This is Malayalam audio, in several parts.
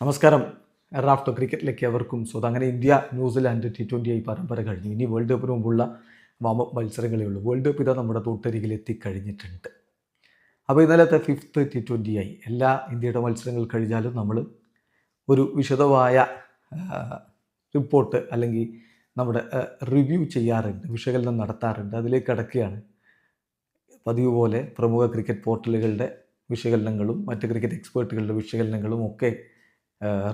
നമസ്കാരം. റാഫ്റ്റോ ക്രിക്കറ്റിലേക്ക് അവർക്കും സ്വന്തം. അങ്ങനെ ഇന്ത്യ ന്യൂസിലാൻഡ് T20 പരമ്പര കഴിഞ്ഞു. ഇനി വേൾഡ് കപ്പിന് മുമ്പുള്ള വാമപ്പ് മത്സരങ്ങളേ ഉള്ളൂ. വേൾഡ് കപ്പ് ഇതാ നമ്മുടെ തൊട്ടരികിൽ എത്തിക്കഴിഞ്ഞിട്ടുണ്ട്. അപ്പോൾ ഇന്നലത്തെ 5th T20 എല്ലാ ഇന്ത്യയുടെ മത്സരങ്ങൾ കഴിഞ്ഞാലും നമ്മൾ ഒരു വിശദമായ റിപ്പോർട്ട് അല്ലെങ്കിൽ നമ്മുടെ റിവ്യൂ ചെയ്യാറുണ്ട്, വിശകലനം നടത്താറുണ്ട്. അതിലേക്ക് കടക്കുകയാണ്. പതിവ് പോലെ പ്രമുഖ ക്രിക്കറ്റ് പോർട്ടലുകളുടെ വിശകലനങ്ങളും മറ്റ് ക്രിക്കറ്റ് എക്സ്പേർട്ടുകളുടെ വിശകലനങ്ങളും ഒക്കെ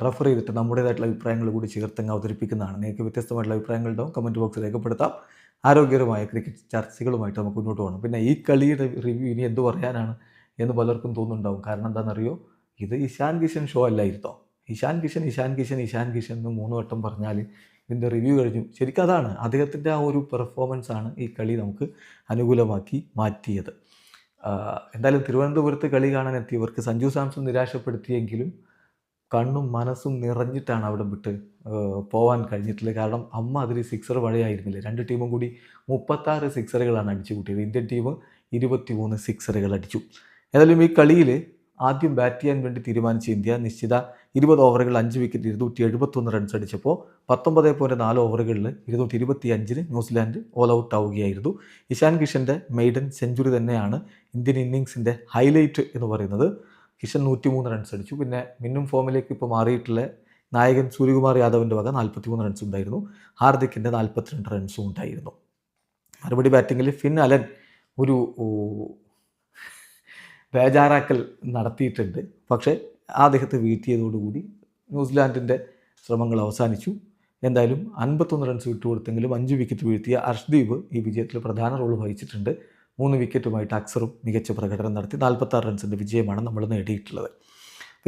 റെഫർ ചെയ്തിട്ട് നമ്മുടേതായിട്ടുള്ള അഭിപ്രായങ്ങൾ കൂടി ചേർത്തങ്ങ് അവതരിപ്പിക്കുന്നതാണ്. നിങ്ങൾക്ക് വ്യത്യസ്തമായിട്ടുള്ള അഭിപ്രായങ്ങളുണ്ടാവും, കമൻറ്റ് ബോക്സിൽ രേഖപ്പെടുത്താം. ആരോഗ്യകരമായ ക്രിക്കറ്റ് ചർച്ചകളുമായിട്ട് നമുക്ക് മുന്നോട്ട് പോകണം. പിന്നെ ഈ കളിയുടെ റിവ്യൂ ഇനി എന്ത് പറയാനാണ് എന്ന് പലർക്കും തോന്നുന്നുണ്ടാവും. കാരണം എന്താണെന്നറിയോ, ഇത് ഇഷാൻ കിഷൻ ഷോ അല്ലായിരുന്നോ? ഇഷാൻ കിഷൻ എന്ന് 3 വട്ടം പറഞ്ഞാൽ ഇതിൻ്റെ റിവ്യൂ കഴിഞ്ഞു. ശരിക്കും അതാണ് അദ്ദേഹത്തിൻ്റെ ആ ഒരു പെർഫോമൻസ് ആണ് ഈ കളി നമുക്ക് അനുകൂലമാക്കി മാറ്റിയത്. എന്തായാലും തിരുവനന്തപുരത്ത് കളി കാണാൻ എത്തിയവർക്ക് സഞ്ജു സാംസൺ നിരാശപ്പെടുത്തിയെങ്കിലും കണ്ണും മനസ്സും നിറഞ്ഞിട്ടാണ് അവിടെ വിട്ട് പോകാൻ കഴിഞ്ഞിട്ടുള്ളത്. കാരണം അതിൽ സിക്സർ മഴയായിരുന്നില്ല. 2 ടീമും കൂടി 36 സിക്സറുകളാണ് അടിച്ചു കൂട്ടിയത്. ഇന്ത്യൻ ടീം 23 സിക്സറുകൾ അടിച്ചു. ഏതായാലും ഈ കളിയിൽ ആദ്യം ബാറ്റ് ചെയ്യാൻ വേണ്ടി തീരുമാനിച്ച ഇന്ത്യ നിശ്ചിത 20 ഓവറുകൾ 5 വിക്കറ്റ് 271 റൺസ് അടിച്ചപ്പോൾ 19.4 ഓവറുകളിൽ 225 ന്യൂസിലാൻഡ് ഓൾ ഔട്ട് ആവുകയായിരുന്നു. ഇഷാൻ കിഷൻ്റെ മെയ്ഡൻ സെഞ്ചുറി തന്നെയാണ് ഇന്ത്യൻ ഇന്നിങ്സിൻ്റെ ഹൈലൈറ്റ് എന്ന് പറയുന്നത്. കിഷൻ 103 റൺസ് അടിച്ചു. പിന്നെ മിന്നും ഫോമിലേക്ക് ഇപ്പോൾ മാറിയിട്ടുള്ള നായകൻ സൂര്യകുമാർ യാദവിൻ്റെ വക 43 റൺസ് ഉണ്ടായിരുന്നു. ഹാർദിക്കിൻ്റെ 42 റൺസും ഉണ്ടായിരുന്നു. മറുപടി ബാറ്റിങ്ങിൽ ഫിൻ അലൻ ഒരു ബേജാറാക്കൽ നടത്തിയിട്ടുണ്ട്. പക്ഷേ അദ്ദേഹത്തെ വീഴ്ത്തിയതോടുകൂടി ന്യൂസിലാൻഡിൻ്റെ ശ്രമങ്ങൾ അവസാനിച്ചു. എന്തായാലും 51 റൺസ് വിട്ടുകൊടുത്തെങ്കിലും 5 വിക്കറ്റ് വീഴ്ത്തിയ അർഷ്ദീപ് ഈ വിജയത്തിൽ പ്രധാന റോൾ വഹിച്ചിട്ടുണ്ട്. 3 വിക്കറ്റുമായിട്ട് അക്സറും മികച്ച പ്രകടനം നടത്തി 46 റൺസിൻ്റെ വിജയമാണ് നമ്മൾ നേടിയിട്ടുള്ളത്.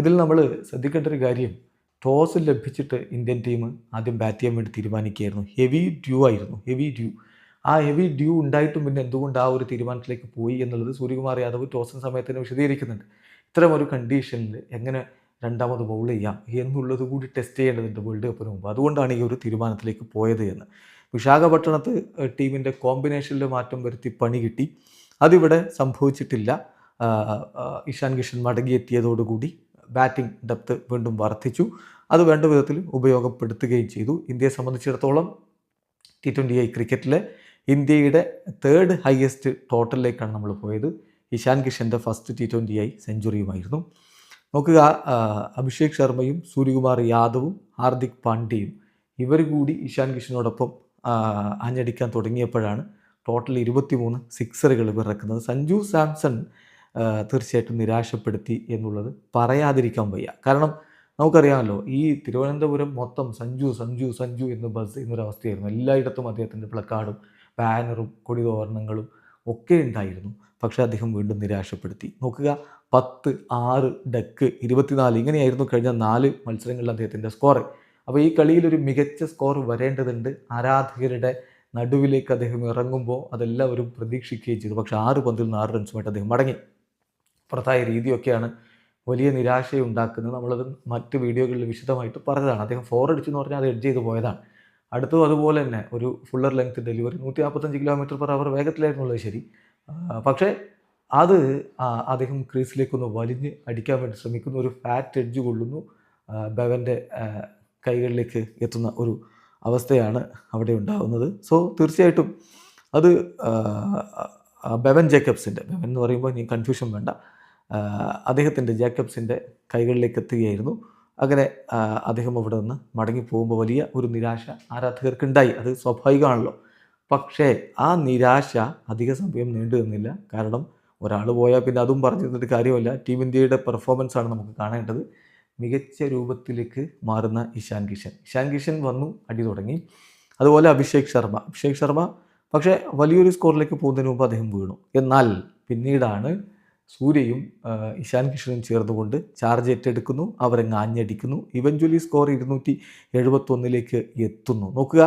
ഇതിൽ നമ്മൾ ശ്രദ്ധിക്കേണ്ട ഒരു കാര്യം, ടോസ് ലഭിച്ചിട്ട് ഇന്ത്യൻ ടീം ആദ്യം ബാറ്റ് ചെയ്യാൻ വേണ്ടി തീരുമാനിക്കുകയായിരുന്നു. Heavy due. ആ ഹെവി ഡ്യൂ ഉണ്ടായിട്ടും പിന്നെ എന്തുകൊണ്ട് ആ ഒരു തീരുമാനത്തിലേക്ക് പോയി എന്നുള്ളത് സൂര്യകുമാർ യാദവ് ടോസിന് സമയത്തിന് വിശദീകരിക്കുന്നുണ്ട്. ഇത്തരം ഒരു കണ്ടീഷനിൽ എങ്ങനെ രണ്ടാമത് ബൗൾ ചെയ്യാം എന്നുള്ളത് കൂടി ടെസ്റ്റ് ചെയ്യേണ്ടതുണ്ട് വേൾഡ് കപ്പിന് മുമ്പ്. അതുകൊണ്ടാണ് ഈ ഒരു തീരുമാനത്തിലേക്ക് പോയത് എന്ന്. വിശാഖപട്ടണത്ത് ടീമിൻ്റെ കോമ്പിനേഷനിൽ മാറ്റം വരുത്തി പണി കിട്ടി. അതിവിടെ സംഭവിച്ചിട്ടില്ല. ഇഷാൻ കിഷൻ മടങ്ങിയെത്തിയതോടുകൂടി ബാറ്റിംഗ് ഡെപ്ത് വീണ്ടും വർദ്ധിച്ചു. അത് വേണ്ട വിധത്തിൽ ഉപയോഗപ്പെടുത്തുകയും ചെയ്തു. ഇന്ത്യയെ സംബന്ധിച്ചിടത്തോളം T20 ക്രിക്കറ്റിലെ ഇന്ത്യയുടെ 3rd ഹയസ്റ്റ് ടോട്ടലിലേക്കാണ് നമ്മൾ പോയത്. ഇഷാൻ കിഷൻ്റെ ഫസ്റ്റ് T20 സെഞ്ചുറിയുമായിരുന്നു. നോക്കുക, അഭിഷേക് ശർമ്മയും സൂര്യകുമാർ യാദവും ഹാർദിക് പാണ്ഡ്യയും ഇവർ കൂടി ഇഷാൻ കിഷനോടൊപ്പം ആഞ്ഞടിക്കാൻ തുടങ്ങിയപ്പോഴാണ് ടോട്ടൽ 23 സിക്സറുകൾ ഇറക്കുന്നത്. സഞ്ജു സാംസൺ തീർച്ചയായിട്ടും നിരാശപ്പെടുത്തി എന്നുള്ളത് പറയാതിരിക്കാൻ വയ്യ. കാരണം നമുക്കറിയാമല്ലോ, ഈ തിരുവനന്തപുരം മൊത്തം സഞ്ജു എന്ന് ബസ് ചെയ്യുന്നൊരവസ്ഥയായിരുന്നു. എല്ലായിടത്തും അദ്ദേഹത്തിൻ്റെ പ്ലക്കാർഡും ബാനറും കൊടിതോരണങ്ങളും ഒക്കെ ഉണ്ടായിരുന്നു. പക്ഷേ അദ്ദേഹം വീണ്ടും നിരാശപ്പെടുത്തി. നോക്കുക, 10, 6, ഡക്ക് 24 ഇങ്ങനെയായിരുന്നു കഴിഞ്ഞ 4 മത്സരങ്ങളിൽ അദ്ദേഹത്തിൻ്റെ സ്കോർ. അപ്പോൾ ഈ കളിയിൽ ഒരു മികച്ച സ്കോർ വരേണ്ടതുണ്ട്. ആരാധകരുടെ നടുവിലേക്ക് അദ്ദേഹം ഇറങ്ങുമ്പോൾ അതെല്ലാവരും പ്രതീക്ഷിക്കുകയും ചെയ്തു. പക്ഷേ 6 പന്തിൽ 6 റൺസുമായിട്ട് അദ്ദേഹം മടങ്ങി. പുറത്തായ രീതിയൊക്കെയാണ് വലിയ നിരാശയുണ്ടാക്കുന്നത്. നമ്മളത് മറ്റ് വീഡിയോകളിൽ വിശദമായിട്ട് പറഞ്ഞതാണ്. അദ്ദേഹം 4 അടിച്ചു എന്ന് പറഞ്ഞാൽ അത് എഡ്ജ് ചെയ്ത് പോയതാണ്. അടുത്തും അതുപോലെ തന്നെ ഒരു ഫുള്ളർ ലെങ്ത് ഡെലിവറി 145 km/h വേഗത്തിലായിരുന്നുള്ളത് ശരി. പക്ഷേ അത് അദ്ദേഹം ക്രീസിലേക്കൊന്ന് വലിഞ്ഞ് അടിക്കാൻ വേണ്ടി ശ്രമിക്കുന്നു. ഒരു ഫാറ്റ് എഡ്ജ് കൊള്ളുന്നു. ബവൻ്റെ കൈകളിലേക്ക് എത്തുന്ന ഒരു അവസ്ഥയാണ് അവിടെ ഉണ്ടാകുന്നത്. സോ തീർച്ചയായിട്ടും അത് ബവൻ എന്ന് പറയുമ്പോൾ ഇനി കൺഫ്യൂഷൻ വേണ്ട, അദ്ദേഹത്തിൻ്റെ ജേക്കബ്സിൻ്റെ കൈകളിലേക്ക് എത്തുകയായിരുന്നു. അങ്ങനെ അദ്ദേഹം അവിടെ നിന്ന് മടങ്ങിപ്പോകുമ്പോൾ വലിയ ഒരു നിരാശ ആരാധകർക്കുണ്ടായി. അത് സ്വാഭാവികമാണല്ലോ. പക്ഷേ ആ നിരാശ അധിക സമയം നീണ്ടു നിന്നില്ല. കാരണം ഒരാൾ പോയാൽ പിന്നെ അതും പറഞ്ഞിരുന്നിട്ട് കാര്യമല്ല. ടീം ഇന്ത്യയുടെ പെർഫോമൻസാണ് നമുക്ക് കാണേണ്ടത്. മികച്ച രൂപത്തിലേക്ക് മാറുന്ന ഇഷാൻ കിഷൻ വന്നു, അടി തുടങ്ങി. അതുപോലെ അഭിഷേക് ശർമ്മ പക്ഷേ വലിയൊരു സ്കോറിലേക്ക് പോകുന്നതിന് മുമ്പ് അദ്ദേഹം വീണു. എന്നാൽ പിന്നീടാണ് സൂര്യയും ഇഷാൻ കിഷനും ചേർന്നുകൊണ്ട് ചാർജ് ഏറ്റെടുക്കുന്നു. അവരങ്ങ് ആഞ്ഞടിക്കുന്നു. ഇവഞ്ച്വലി സ്കോർ 271 എത്തുന്നു. നോക്കുക,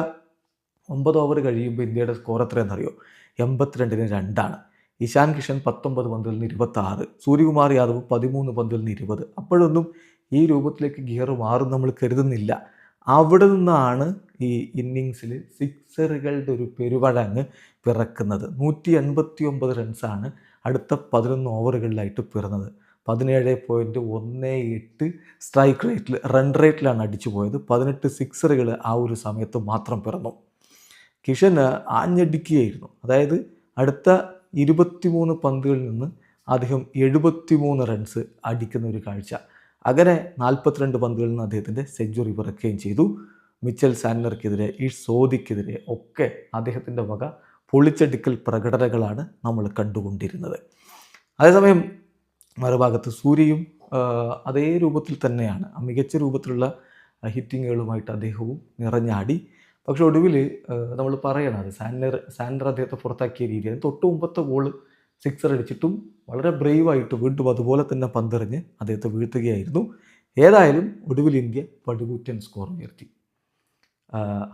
9 ഓവർ കഴിയുമ്പോൾ ഇന്ത്യയുടെ സ്കോർ എത്രയെന്നറിയോ? 82-2. ഇഷാൻ കിഷൻ 19 പന്തിൽ നിന്ന് 26, സൂര്യകുമാർ യാദവ് 13 പന്തിൽ നിന്ന് 20. അപ്പോഴൊന്നും ഈ രൂപത്തിലേക്ക് ഗിയർ മാറും നമ്മൾ കരുതുന്നില്ല. അവിടെ നിന്നാണ് ഈ ഇന്നിങ്സിൽ സിക്സറുകളുടെ ഒരു പെരുവഴങ്ങ് പിറക്കുന്നത്. 189 റൺസാണ് അടുത്ത 11 ഓവറുകളിലായിട്ട് പിറന്നത്. 17.18 സ്ട്രൈക്ക് റേറ്റിൽ റൺ റേറ്റിലാണ് അടിച്ചു പോയത്. 18 സിക്സറുകൾ ആ ഒരു സമയത്ത് മാത്രം പിറന്നു. കിഷന് ആഞ്ഞടിക്കുകയായിരുന്നു. അതായത് അടുത്ത 23 പന്തുകളിൽ നിന്ന് അദ്ദേഹം 73 റൺസ് അടിക്കുന്ന ഒരു കാഴ്ച. അങ്ങനെ 42 പന്തുകളിൽ നിന്ന് അദ്ദേഹത്തിൻ്റെ സെഞ്ചുറി പിറക്കുകയും ചെയ്തു. മിച്ചൽ സാൻഡലർക്കെതിരെ, ഈഷ് സോദിക്കെതിരെ ഒക്കെ അദ്ദേഹത്തിൻ്റെ വക പൊളിച്ചടുക്കൽ പ്രകടനങ്ങളാണ് നമ്മൾ കണ്ടുകൊണ്ടിരുന്നത്. അതേസമയം മറുഭാഗത്ത് സൂര്യയും അതേ രൂപത്തിൽ തന്നെയാണ്, മികച്ച രൂപത്തിലുള്ള ഹിറ്റിങ്ങുകളുമായിട്ട് അദ്ദേഹവും നിറഞ്ഞാടി. പക്ഷെ ഒടുവിൽ നമ്മൾ പറയണത് സാൻഡർ അദ്ദേഹത്തെ പുറത്താക്കിയ രീതിയാണ്. തൊട്ട് മുമ്പത്തെ ബോൾ സിക്സർ അടിച്ചിട്ടും വളരെ ബ്രേവായിട്ട് വീണ്ടും അതുപോലെ തന്നെ പന്തെറിഞ്ഞ് അദ്ദേഹത്തെ വീഴ്ത്തുകയായിരുന്നു. ഏതായാലും ഒടുവിൽ ഇന്ത്യ പടുകൂറ്റൻ സ്കോർ ഉയർത്തി.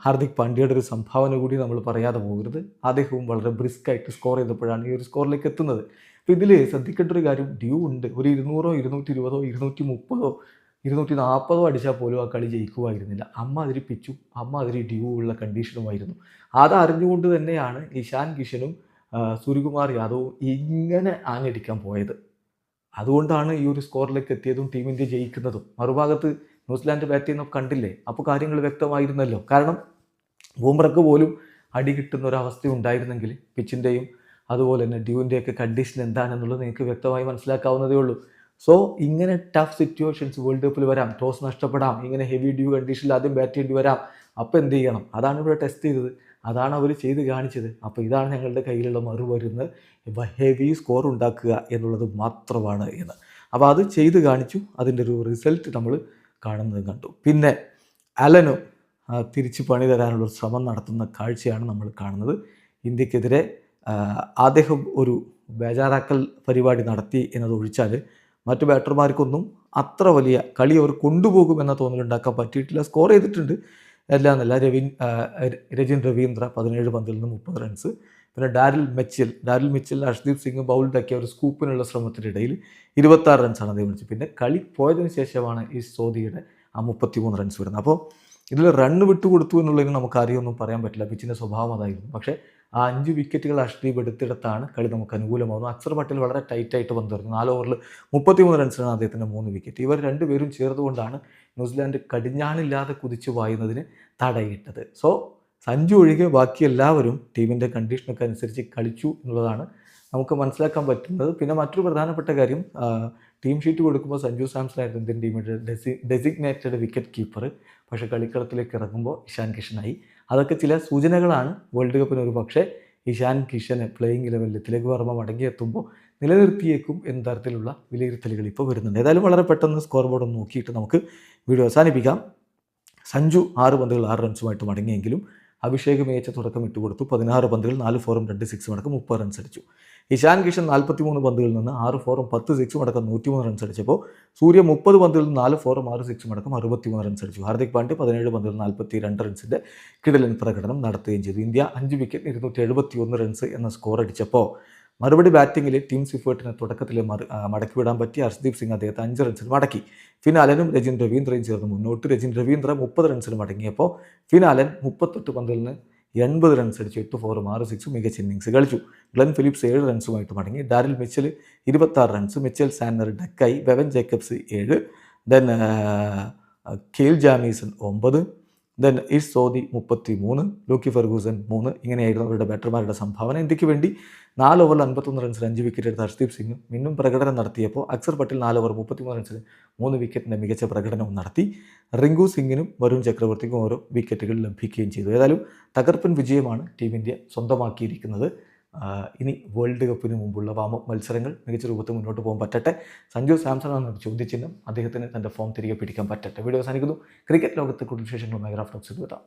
ഹാർദിക് പാണ്ഡ്യയുടെ ഒരു സംഭാവന കൂടി നമ്മൾ പറയാതെ പോകരുത്. അദ്ദേഹവും വളരെ ബ്രിസ്ക്കായിട്ട് സ്കോർ ചെയ്തപ്പോഴാണ് ഈ ഒരു സ്കോറിലേക്ക് എത്തുന്നത്. അപ്പോൾ ഇതിൽ ശ്രദ്ധിക്കേണ്ട ഒരു കാര്യം, ഡ്യൂ ഉണ്ട്. ഒരു 200, 220, 230, 240 അടിച്ചാൽ പോലും ആ കളി ജയിക്കുമായിരുന്നില്ല. അതിരി പിച്ചും അതിരി ഡ്യൂ ഉള്ള കണ്ടീഷനുമായിരുന്നു. അതറിഞ്ഞുകൊണ്ട് തന്നെയാണ് ഇഷാൻ കിഷനും സൂര്യകുമാർ യാദവും ഇങ്ങനെ ആഞ്ഞടിക്കാൻ പോയത്. അതുകൊണ്ടാണ് ഈ ഒരു സ്കോറിലേക്ക് എത്തിയതും ടീം ഇന്ത്യ ജയിക്കുന്നതും. മറുഭാഗത്ത് ന്യൂസിലാൻഡ് ബാറ്റ് ചെയ്യുന്നൊക്കെ കണ്ടില്ലേ, അപ്പോൾ കാര്യങ്ങൾ വ്യക്തമായിരുന്നല്ലോ. കാരണം ബൂംറയ്ക്ക് പോലും അടി കിട്ടുന്ന ഒരവസ്ഥ ഉണ്ടായിരുന്നെങ്കിൽ പിച്ചിൻ്റെയും അതുപോലെ തന്നെ ഡ്യൂവിൻ്റെയൊക്കെ കണ്ടീഷൻ എന്താണെന്നുള്ളത് നിങ്ങൾക്ക് വ്യക്തമായി മനസ്സിലാക്കാവുന്നതേ ഉള്ളൂ. സോ ഇങ്ങനെ ടഫ് സിറ്റുവേഷൻസ് വേൾഡ് കപ്പിൽ വരാം. ടോസ് നഷ്ടപ്പെടാം, ഇങ്ങനെ ഹെവി ഡ്യൂ കണ്ടീഷനിൽ ആദ്യം ബാറ്റ് ചെയ്യേണ്ടി വരാം. അപ്പോൾ എന്ത് ചെയ്യണം? അതാണ് ഇവിടെ ടെസ്റ്റ് ചെയ്തത്, അതാണ് അവർ ചെയ്ത് കാണിച്ചത്. അപ്പോൾ ഇതാണ് ഞങ്ങളുടെ കയ്യിലുള്ള മറുമരുന്ന്, ഹെവി സ്കോർ ഉണ്ടാക്കുക എന്നുള്ളത് മാത്രമാണ് എന്ന്. അപ്പോൾ അത് ചെയ്ത് കാണിച്ചു. അതിൻ്റെ ഒരു റിസൾട്ട് നമ്മൾ കാണുന്നത് കണ്ടു. പിന്നെ അലനോ തിരിച്ച് പണി തരാനുള്ള ശ്രമം നടത്തുന്ന കാഴ്ചയാണ് നമ്മൾ കാണുന്നത്. ഇന്ത്യക്കെതിരെ അദ്ദേഹം ഒരു ബേജാറാക്കൽ പരിപാടി നടത്തി എന്നതൊഴിച്ചാൽ മറ്റു ബാറ്റർമാർക്കൊന്നും അത്ര വലിയ കളി അവർ കൊണ്ടുപോകുമെന്ന തോന്നലുണ്ടാക്കാൻ പറ്റിയിട്ടില്ല. സ്കോർ ചെയ്തിട്ടുണ്ട് എല്ലാം നല്ല. രജിൻ രവീന്ദ്ര 17 പന്തിൽ നിന്ന് 30 റൺസ്. പിന്നെ ഡാരിൽ മിച്ചൽ ഹർഷ്ദീപ് സിംഗ് ബൗൾഡാക്കിയ ഒരു സ്കൂപ്പിനുള്ള ശ്രമത്തിനിടയിൽ 26 റൺസാണ് അദ്ദേഹം വിളിച്ചത്. പിന്നെ കളി പോയതിനു ശേഷമാണ് ഈ സോദിയുടെ ആ 33 റൺസ് വരുന്നത്. അപ്പോൾ ഇതിൽ റണ്ണ് വിട്ടുകൊടുത്തു എന്നുള്ളതിന് നമുക്ക് ആരെയൊന്നും പറയാൻ പറ്റില്ല, പിച്ചിൻ്റെ സ്വഭാവം അതായിരുന്നു. പക്ഷേ ആ 5 വിക്കറ്റുകൾ ഹർഷ്ദീപ് എടുത്തിടത്താണ് കളി നമുക്ക് അനുകൂലമാകുന്നു. അക്സർ പട്ടേൽ വളരെ ടൈറ്റായിട്ട് പന്തെറിഞ്ഞു. 4 ഓവറിൽ 33 റൺസിനാണ് അദ്ദേഹത്തിൻ്റെ 3 വിക്കറ്റ്. ഇവർ രണ്ടുപേരും ചേർന്നുകൊണ്ടാണ് ന്യൂസിലാൻഡ് കടിഞ്ഞാണില്ലാതെ കുതിച്ചു പായുന്നതിന് തടയിട്ടത്. സോ സഞ്ജു ഒഴികെ ബാക്കി എല്ലാവരും ടീമിൻ്റെ കണ്ടീഷനൊക്കെ അനുസരിച്ച് കളിച്ചു എന്നുള്ളതാണ് നമുക്ക് മനസ്സിലാക്കാൻ പറ്റുന്നത്. പിന്നെ മറ്റൊരു പ്രധാനപ്പെട്ട കാര്യം, ടീം ഷീറ്റ് കൊടുക്കുമ്പോൾ സഞ്ജു സാംസൺ ആയിരുന്നു ഇന്ത്യൻ ടീമിൻ്റെ ഡെസിഗ്നേറ്റഡ് വിക്കറ്റ് കീപ്പർ. പക്ഷേ കളിക്കളത്തിലേക്ക് ഇറങ്ങുമ്പോൾ ഇഷാൻ കിഷനായി. അതൊക്കെ ചില സൂചനകളാണ്. വേൾഡ് കപ്പിന് ഒരു പക്ഷേ ഇഷാൻ കിഷന് പ്ലേയിങ് ലെവലിൽ തിലക് വർമ്മ മടങ്ങിയെത്തുമ്പോൾ നിലനിർത്തിയേക്കും എന്ന തരത്തിലുള്ള വിലയിരുത്തലുകൾ ഇപ്പോൾ വരുന്നുണ്ട്. ഏതായാലും വളരെ പെട്ടെന്ന് സ്കോർ ബോർഡ് ഒന്ന് നോക്കിയിട്ട് നമുക്ക് വീഡിയോ അവസാനിപ്പിക്കാം. സഞ്ജു 6 പന്തുകൾ 6 റൺസുമായിട്ട് മടങ്ങിയെങ്കിലും അഭിഷേക് മികച്ച തുടക്കം ഇട്ടുകൊടുത്തു. 16 പന്തുകൾ 4 ഫോറും 2 സിക്സും അടക്കം 30 റൺസ് അടിച്ചു. ഇഷാൻ കിഷൻ 43 പന്തുകളിൽ നിന്ന് 6 ഫോറും 10 സിക്സും അടക്കം 103 റൺസ് അടിച്ചപ്പോൾ സൂര്യ 30 പന്തുകളിൽ നിന്ന് 4 ഫോറും 6 സിക്സും അടക്കം 63 റൺസ് അടിച്ചു. ഹാർദിക് പാണ്ഡ്യ 17 പന്തുകളിൽ 42 റൺസിൻ്റെ കിടിലൻ പ്രകടനം നടത്തുകയും ചെയ്തു. ഇന്ത്യ 5 വിക്കറ്റ് 271 റൺസ് എന്ന സ്കോർ അടിച്ചപ്പോൾ മറുപടി ബാറ്റിങ്ങിൽ ടീം സിഫേർട്ടിനെ തുടക്കത്തിൽ മടക്കിവിടാൻ പറ്റി. ഹർഷ്ദീപ് സിംഗ് അദ്ദേഹത്തെ 5 റൺസിൽ മടക്കി. ഫിനാലനും രജിൻ രവീന്ദ്രയും ചേർന്ന് മുന്നോട്ട്. രജിൻ രവീന്ദ്ര 30 റൺസിൽ മടങ്ങിയപ്പോൾ ഫിനാലൻ 38 പന്തിൽ നിന്ന് 80 റൺസ് അടിച്ചു. 8 ഫോറും 6 സിക്സും മികച്ച ഇന്നിങ്സ് കളിച്ചു. ഗ്ലെൻ ഫിലിപ്സ് 7 റൺസുമായിട്ട് മടങ്ങി. Daryl Mitchell 26 runs. Mitchell Santner ഡക്കായി. Bevon Jacobs 7. Then Kyle Jamieson 9. Then ഈഷ് Sodi 33. ലൂക്കി Ferguson 3. ഇങ്ങനെയായിരുന്നു അവരുടെ ബാറ്റർമാരുടെ സംഭാവന. ഇന്ത്യക്ക് വേണ്ടി 4 ഓവറിൽ 51 റൺസിൽ 5 വിക്കറ്റ് എടുത്ത ഹർഷ്ദീപ് സിംഗ് മിന്നും പ്രകടനം നടത്തിയപ്പോൾ അക്സർ പട്ടേൽ 4 ഓവർ 33 റൺസിൽ 3 വിക്കറ്റിൻ്റെ മികച്ച പ്രകടനവും നടത്തി. റിങ്കു സിംഗിനും വരുൺ ചക്രവർത്തിക്കും ഓരോ വിക്കറ്റുകൾ ലഭിക്കുകയും ചെയ്തു. ഏതായാലും തകർപ്പൻ വിജയമാണ് ടീം ഇന്ത്യ സ്വന്തമാക്കിയിരിക്കുന്നത്. ഇനി വേൾഡ് കപ്പിന് മുമ്പുള്ള വാമപ്പ് മത്സരങ്ങൾ മികച്ച രൂപത്തിൽ മുന്നോട്ട് പോകാൻ പറ്റട്ടെ. സഞ്ജു സാംസൺ എന്ന ചോദ്യചിഹ്നം അദ്ദേഹത്തിന് തൻ്റെ ഫോം തിരികെ പിടിക്കാൻ പറ്റട്ടെ. വീഡിയോ അവസാനിക്കുന്നു. ക്രിക്കറ്റ് ലോകത്തെ കൂടുതൽ വിശേഷങ്ങളുമായി ഗ്രാഫ് ടോക്സ് എത്താം.